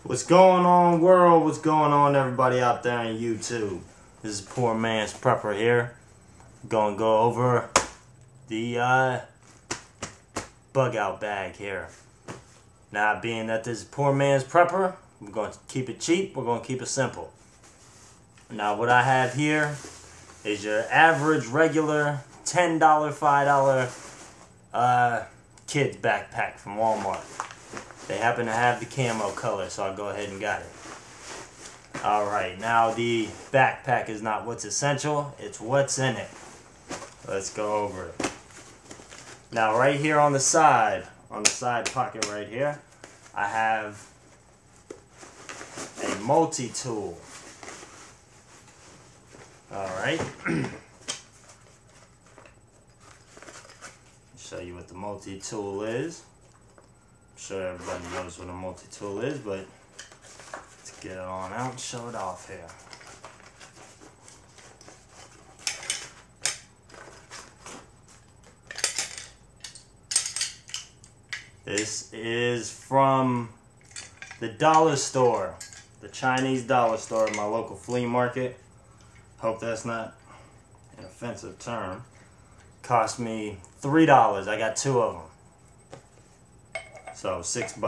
What's going on, world? What's going on, everybody out there on YouTube? This is poor Mans Prepper here. Gonna go over the bug out bag here. Now, being that this is poor Mans Prepper, we're going to keep it cheap. We're going to keep it simple. Now, what I have here is your average, regular $10, $5 kids backpack from Walmart. They happen to have the camo color, so I'll go ahead and got it. Alright, now the backpack is not what's essential, it's what's in it. Let's go over it. Now right here on the side pocket right here, I have a multi-tool. Alright. Show you what the multi-tool is. I'm sure everybody knows what a multi-tool is, but let's get it on out and show it off here. This is from the dollar store, the Chinese dollar store at my local flea market. Hope that's not an offensive term. Cost me $3. I got two of them. So $6,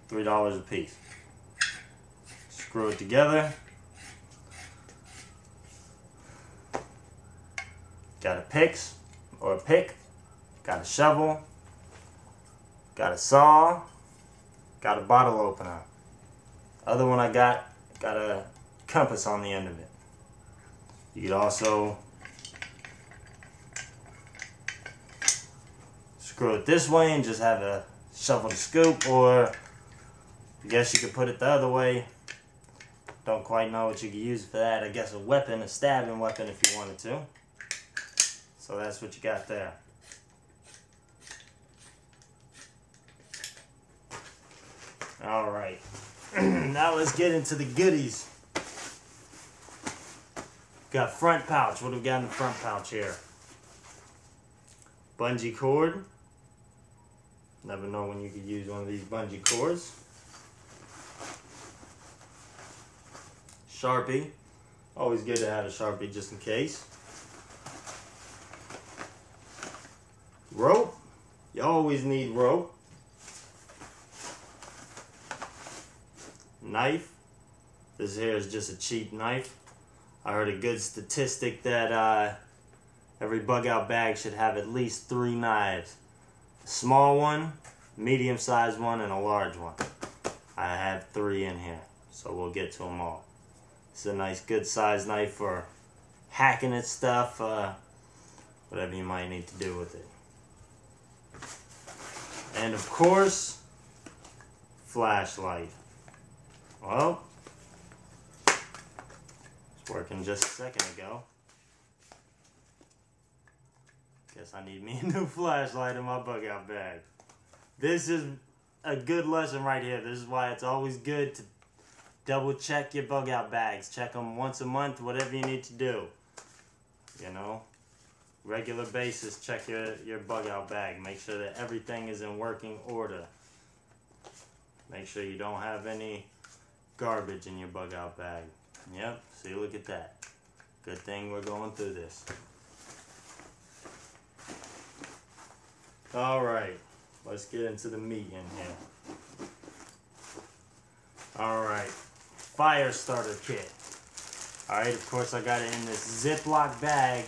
$3 a piece. Screw it together. Got a pick, got a shovel, got a saw, got a bottle opener. Other one I got a compass on the end of it. You could also screw it this way and just have a shovel to scoop, or I guess you could put it the other way. Don't quite know what you could use for that. I guess a weapon, a stabbing weapon if you wanted to. So that's what you got there. Alright, now let's get into the goodies. Got front pouch. What do we got in the front pouch here? Bungee cord. Never know when you could use one of these bungee cords. Sharpie. Always good to have a Sharpie just in case. Rope. You always need rope. Knife. This here is just a cheap knife. I heard a good statistic that every bug out bag should have at least 3 knives. A small one, medium-sized one, and a large one. I have 3 in here, so we'll get to them all. It's a nice, good-sized knife for hacking at stuff, whatever you might need to do with it. And of course, flashlight. Well, it's working just a second ago. Guess I need me a new flashlight in my bug out bag. This is a good lesson right here. This is why it's always good to double check your bug out bags. Check them once a month, whatever you need to do. You know, regular basis, check your bug out bag. Make sure that everything is in working order. Make sure you don't have any garbage in your bug out bag. Yep, see, look at that. Good thing we're going through this. Alright, let's get into the meat in here. Alright, fire starter kit. Alright, of course I got it in this Ziploc bag.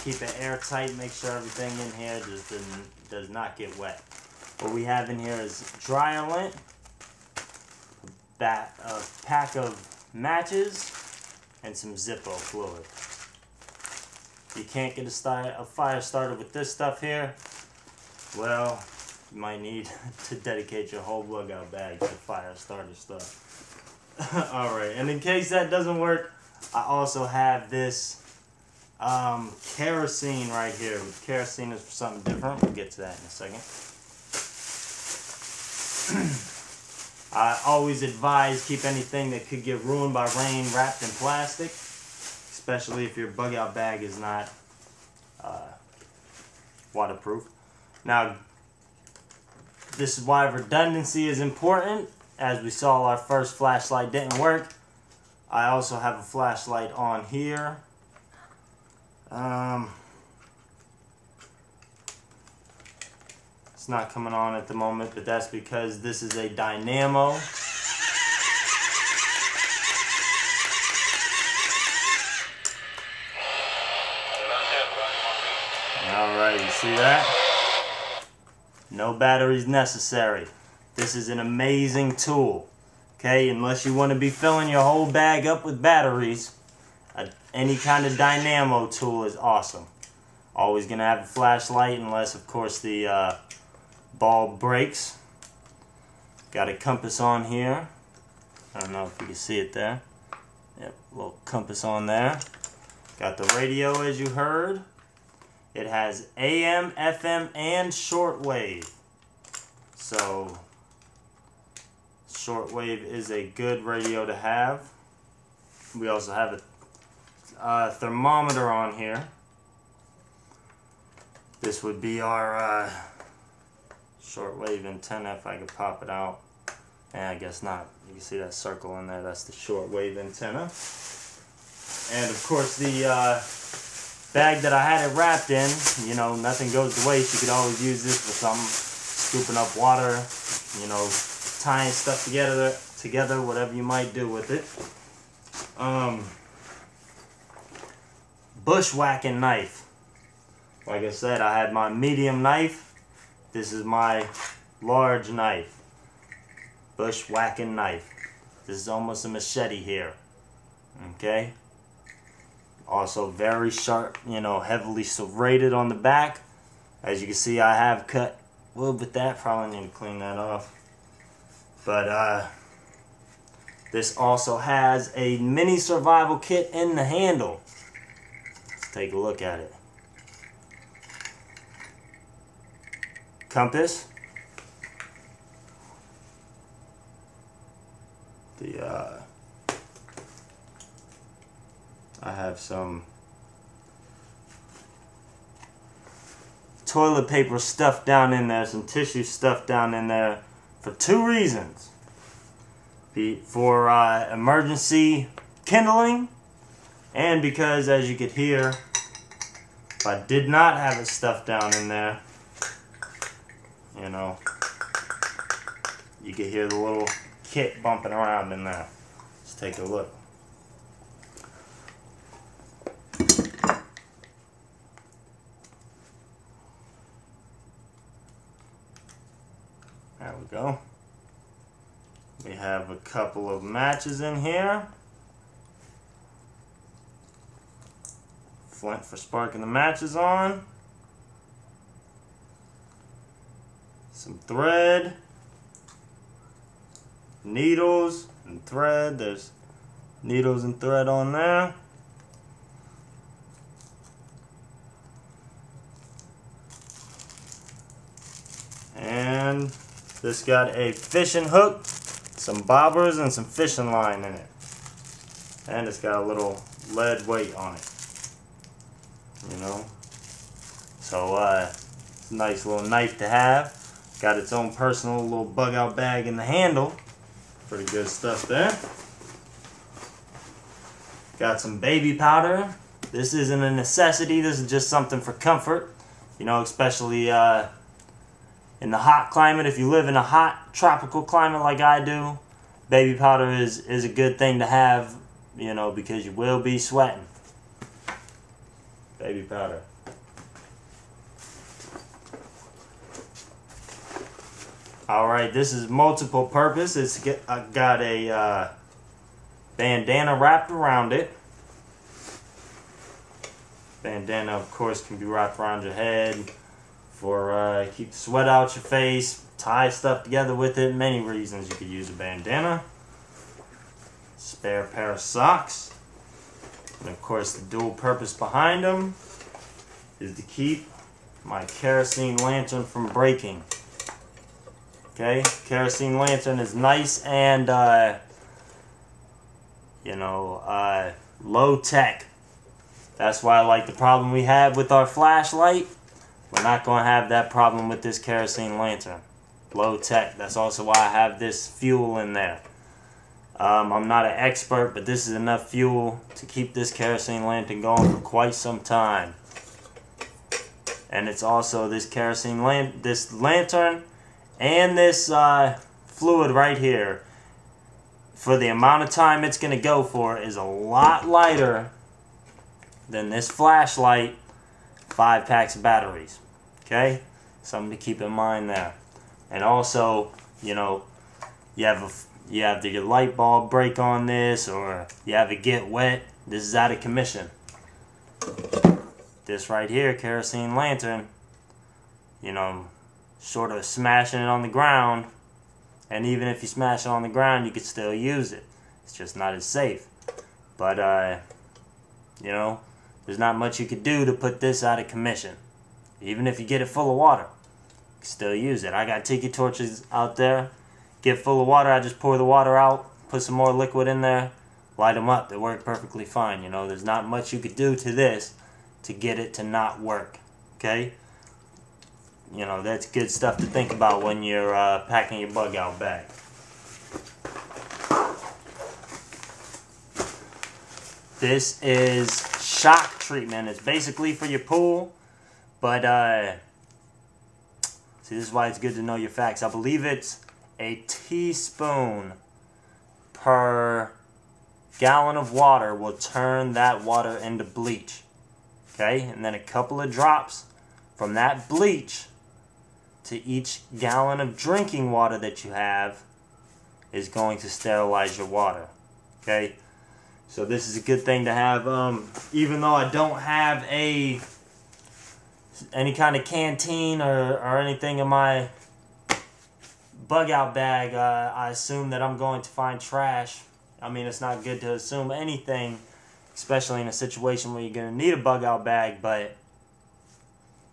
Keep it airtight, make sure everything in here just does not get wet. What we have in here is dryer lint, a pack of matches, and some Zippo fluid. You can't get a fire starter with this stuff here. Well, you might need to dedicate your whole bug out bag to fire starter stuff. Alright, and in case that doesn't work, I also have this kerosene right here. Kerosene is for something different. We'll get to that in a second. I always advise keep anything that could get ruined by rain wrapped in plastic, especially if your bug out bag is not waterproof. Now, this is why redundancy is important. as we saw, our first flashlight didn't work. I also have a flashlight on here. It's not coming on at the moment, but that's because this is a dynamo. Alright, you see that? No batteries necessary. This is an amazing tool. Okay, unless you want to be filling your whole bag up with batteries, any kind of dynamo tool is awesome. Always going to have a flashlight unless, of course, the bulb breaks. Got a compass on here. I don't know if you can see it there. Yep, little compass on there. Got the radio, as you heard. It has AM, FM, and shortwave. So, shortwave is a good radio to have. We also have a thermometer on here. This would be our shortwave antenna, if I could pop it out. And I guess not. You can see that circle in there. That's the shortwave antenna. And of course, the bag that I had it wrapped in, you know, nothing goes to waste. You could always use this for something, scooping up water, you know, tying stuff together, whatever you might do with it. Bushwhacking knife. Like I said, I had my medium knife. This is my large knife. Bushwhacking knife. This is almost a machete here. Okay? Also very sharp, you know, heavily serrated on the back. As you can see, I have cut a little bit that. Probably need to clean that off. But this also has a mini survival kit in the handle. Let's take a look at it. Compass. I have some toilet paper stuffed down in there, some tissue stuffed down in there for two reasons. For emergency kindling, and because, as you could hear, if I did not have it stuffed down in there, you know, you could hear the little kit bumping around in there. Let's take a look. There we go. We have a couple of matches in here. Flint for sparking the matches on. Some thread. Needles and thread. There's needles and thread on there. And this got a fishing hook, some bobbers, and some fishing line in it. And it's got a little lead weight on it. You know? So, it's a nice little knife to have. Got its own personal little bug out bag in the handle. Pretty good stuff there. Got some baby powder. This isn't a necessity. This is just something for comfort. You know, especially in the hot climate. If you live in a hot tropical climate like I do, baby powder is a good thing to have, you know, because you will be sweating. Baby powder. Alright, this is multiple purpose. I got a bandana wrapped around it. Bandana, of course, can be wrapped around your head for keep the sweat out your face, tie stuff together with it. Many reasons you could use a bandana. Spare pair of socks. And of course, the dual purpose behind them is to keep my kerosene lantern from breaking. Okay, kerosene lantern is nice and, you know, low tech. That's why I like the problem we have with our flashlight. We're not going to have that problem with this kerosene lantern. Low tech. That's also why I have this fuel in there. I'm not an expert, but this is enough fuel to keep this kerosene lantern going for quite some time. And it's also this this lantern and this fluid right here, for the amount of time it's going to go for, is a lot lighter than this flashlight 5 packs of batteries. Okay? Something to keep in mind there. And also, you know, you have your light bulb break on this, or you have it get wet. This is out of commission. This right here, kerosene lantern, you know, sort of smashing it on the ground. And even if you smash it on the ground, you could still use it. It's just not as safe. But, you know, there's not much you could do to put this out of commission. Even if you get it full of water, you can still use it. I got tiki torches out there. Get full of water, I just pour the water out, put some more liquid in there, light them up. They work perfectly fine. You know, there's not much you could do to this to get it to not work. Okay? You know, that's good stuff to think about when you're packing your bug out bag. This is shock treatment. It's basically for your pool, but see, this is why it's good to know your facts. I believe it's a teaspoon per gallon of water will turn that water into bleach. Okay, and then a couple of drops from that bleach to each gallon of drinking water that you have is going to sterilize your water. Okay, so this is a good thing to have. Even though I don't have any kind of canteen or anything in my bug out bag, I assume that I'm going to find trash. I mean, it's not good to assume anything, especially in a situation where you're going to need a bug out bag, but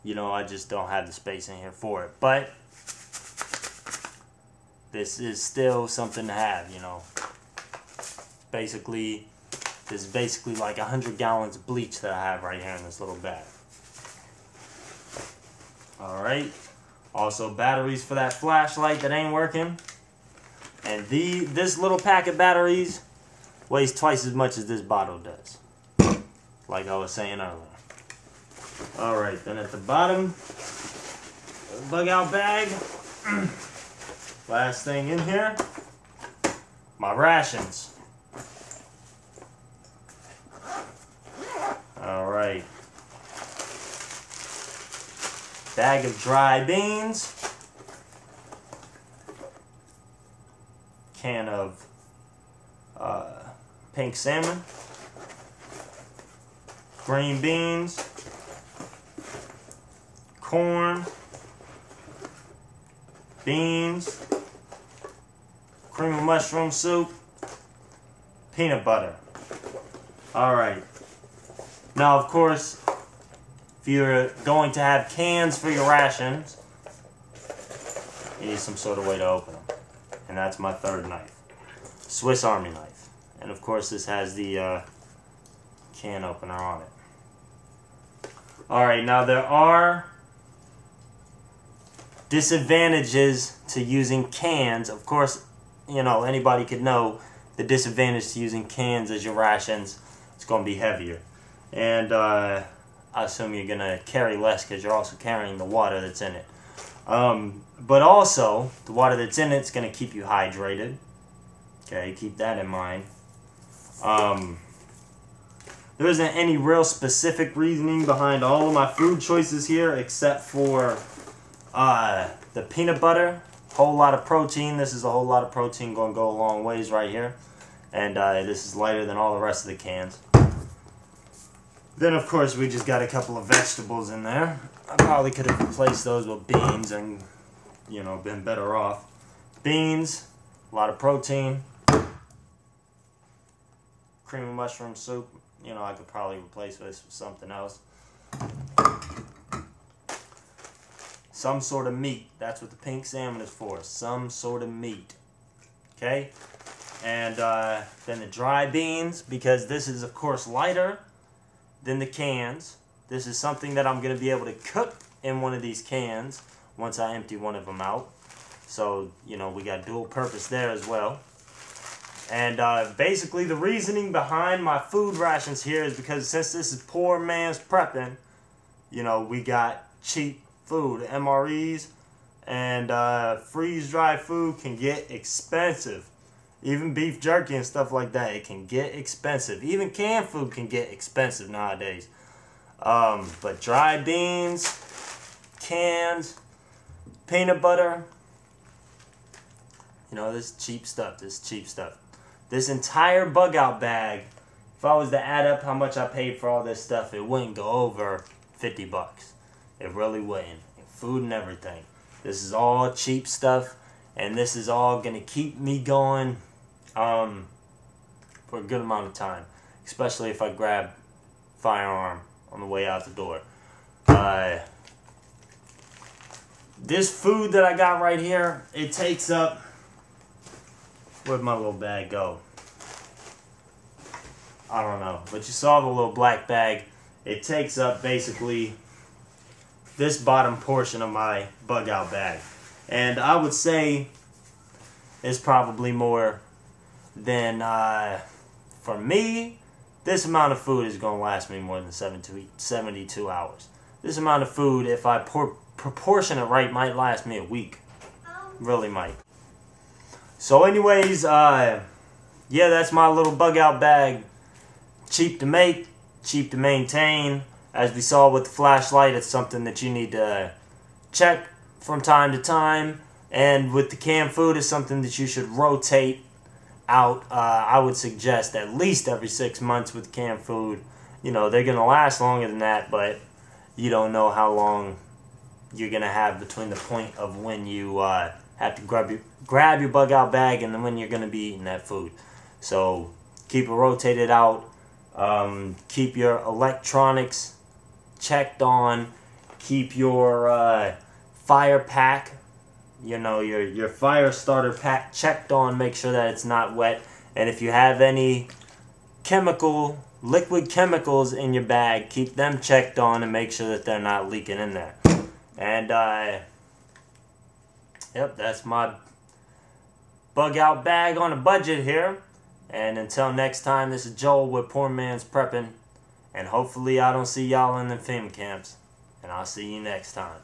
you know, I just don't have the space in here for it. But this is still something to have, you know. Basically, this is basically like 100 gallons of bleach that I have right here in this little bag. Alright. Also, batteries for that flashlight that ain't working. And this little pack of batteries weighs twice as much as this bottle does, like I was saying earlier. Alright, then at the bottom of the bug out bag, last thing in here, my rations. Alright. Bag of dry beans. Can of pink salmon. Green beans. Corn. Beans. Cream of mushroom soup. Peanut butter. Alright. Now, of course, if you're going to have cans for your rations, you need some sort of way to open them. And that's my third knife. Swiss Army knife. And of course this has the can opener on it. Alright, now there are disadvantages to using cans. Of course, you know, anybody could know the disadvantage to using cans as your rations. It's going to be heavier. And I assume you're going to carry less because you're also carrying the water that's in it. But also, the water that's in it's going to keep you hydrated. Okay, keep that in mind. There isn't any real specific reasoning behind all of my food choices here except for the peanut butter. Whole lot of protein. This is a whole lot of protein, going to go a long ways right here. And this is lighter than all the rest of the cans. Then, of course, we just got a couple of vegetables in there. I probably could have replaced those with beans and, you know, been better off. Beans, a lot of protein. Cream of mushroom soup. You know, I could probably replace this with something else. Some sort of meat. That's what the pink salmon is for. Some sort of meat. Okay? And then the dry beans, because this is, of course, lighter than the cans. This is something that I'm going to be able to cook in one of these cans once I empty one of them out. So, you know, we got dual purpose there as well. And basically the reasoning behind my food rations here is because since this is poor man's prepping, you know, we got cheap food. MREs and freeze-dried food can get expensive. Even beef jerky and stuff like that, it can get expensive. Even canned food can get expensive nowadays. But dried beans, cans, peanut butter, you know, this cheap stuff. This entire bug out bag, if I was to add up how much I paid for all this stuff, it wouldn't go over 50 bucks. It really wouldn't. Food and everything. This is all cheap stuff, and this is all going to keep me going for a good amount of time, especially if I grab firearm on the way out the door. This food that I got right here, it takes up, where'd my little bag go? I don't know, but you saw the little black bag. It takes up basically this bottom portion of my bug out bag. And I would say it's probably more than, for me, this amount of food is going to last me more than 72 hours. This amount of food, if I proportion it right, might last me a week. Really might. So anyways, yeah, that's my little bug out bag. Cheap to make, cheap to maintain. As we saw with the flashlight, it's something that you need to check from time to time. And with the canned food, it's something that you should rotate out. I would suggest at least every 6 months with canned food. You know, they're going to last longer than that, but you don't know how long you're going to have between the point of when you have to grab your bug out bag and then when you're going to be eating that food. So keep it rotated out. Keep your electronics checked on. Keep your fire pack, you know, your fire starter pack checked on. Make sure that it's not wet. And if you have any liquid chemicals in your bag, keep them checked on and make sure that they're not leaking in there. And yep, that's my bug out bag on a budget here. And until next time, this is Joel with Poor Man's Preppin'. And hopefully I don't see y'all in the FEM camps. And I'll see you next time.